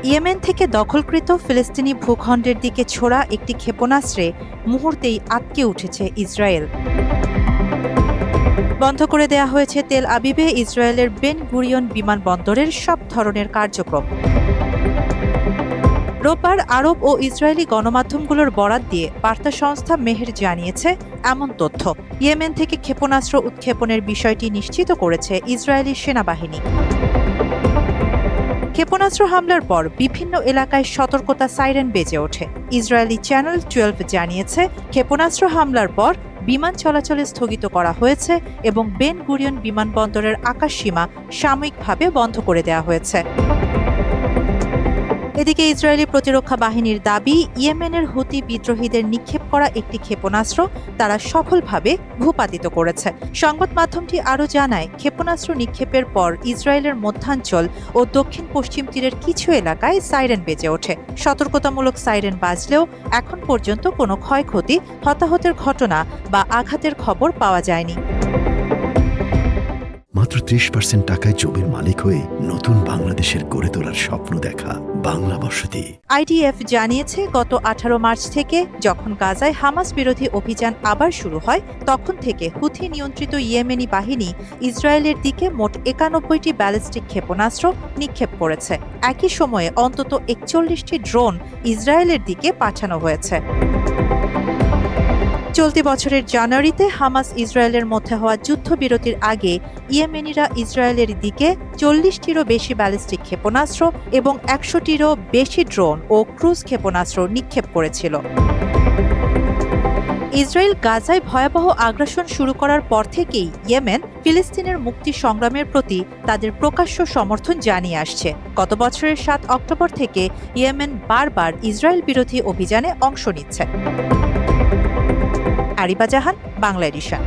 Yemen থেকে দখলকৃত ফিলিস্তিনি ভূখণ্ডের দিকে ছোড়া একটি ক্ষেপণাস্ত্রে মুহূর্তেই আটকে উঠেছে ইসরায়েল। বন্ধ করে দেয়া হয়েছে তেল আবিবে ইসরায়েলের বেন গুরিয়ন বিমানবন্দরের সব ধরনের কার্যক্রম। রোববার আরব ও ইসরায়েলি গণমাধ্যমগুলোর বরাত দিয়ে বার্তা সংস্থা মেহের জানিয়েছে এমন তথ্য। ইয়েমেন থেকে ক্ষেপণাস্ত্র উৎক্ষেপণের বিষয়টি নিশ্চিত করেছে ইসরায়েলি সেনাবাহিনী। ক্ষেপণাস্ত্র হামলার পর বিভিন্ন এলাকায় সতর্কতা সাইরেন বেজে ওঠে। ইসরায়েলি চ্যানেল 12 জানিয়েছে ক্ষেপণাস্ত্র হামলার পর বিমান চলাচল স্থগিত করা হয়েছে এবং বেন গুরিয়ন বিমানবন্দরের আকাশসীমা সাময়িকভাবে বন্ধ করে দেওয়া হয়েছে। এদিকে ইসরায়েলি প্রতিরক্ষা বাহিনীর দাবি, ইয়েমেনের হুতি বিদ্রোহীদের নিক্ষেপ করা একটি ক্ষেপণাস্ত্র তারা সফলভাবে ভূপাতিত করেছে। সংবাদ মাধ্যমটি আরও জানায়, ক্ষেপণাস্ত্র নিক্ষেপের পর ইসরায়েলের মধ্যাঞ্চল ও দক্ষিণ পশ্চিম তীরের কিছু এলাকায় সাইরেন বেজে ওঠে। সতর্কতামূলক সাইরেন বাজলেও এখন পর্যন্ত কোনো ক্ষয়ক্ষতি, হতাহতের ঘটনা বা আঘাতের খবর পাওয়া যায়নি। মাত্র 30% টাকায় জমির মালিক হয়ে নতুন বাংলাদেশের গড়ে তোলার স্বপ্ন দেখা বাংলা বসতি। আইডিএফ জানিয়েছে গত 18 মার্চ থেকে যখন গাজায় হামাস বিরোধী অভিযান আবার শুরু হয়, তখন থেকে হুথি নিয়ন্ত্রিত ইয়েমেনি বাহিনী ইসরায়েলের দিকে মোট 91টি ব্যালিস্টিক ক্ষেপণাস্ত্র নিক্ষেপ করেছে। একই সময়ে অন্তত 41টি ড্রোন ইসরায়েলের দিকে পাঠানো হয়েছে। চলতি বছরের জানুয়ারিতে হামাস ইসরায়েলের মধ্যে হওয়া যুদ্ধবিরতির আগে ইয়েমেনিরা ইসরায়েলের দিকে 40টিরও বেশি ব্যালিস্টিক ক্ষেপণাস্ত্র এবং 100টিরও বেশি ড্রোন ও ক্রুজ ক্ষেপণাস্ত্র নিক্ষেপ করেছিল। ইসরায়েল গাজায় ভয়াবহ আগ্রাসন শুরু করার পর থেকেই ইয়েমেন ফিলিস্তিনের মুক্তি সংগ্রামের প্রতি তাদের প্রকাশ্য সমর্থন জানিয়ে আসছে। গত বছরের 7 অক্টোবর থেকে ইয়েমেন বারবার ইসরায়েল বিরোধী অভিযানে অংশ নিচ্ছে। আরিবা জাহান, বাংলা এডিশন।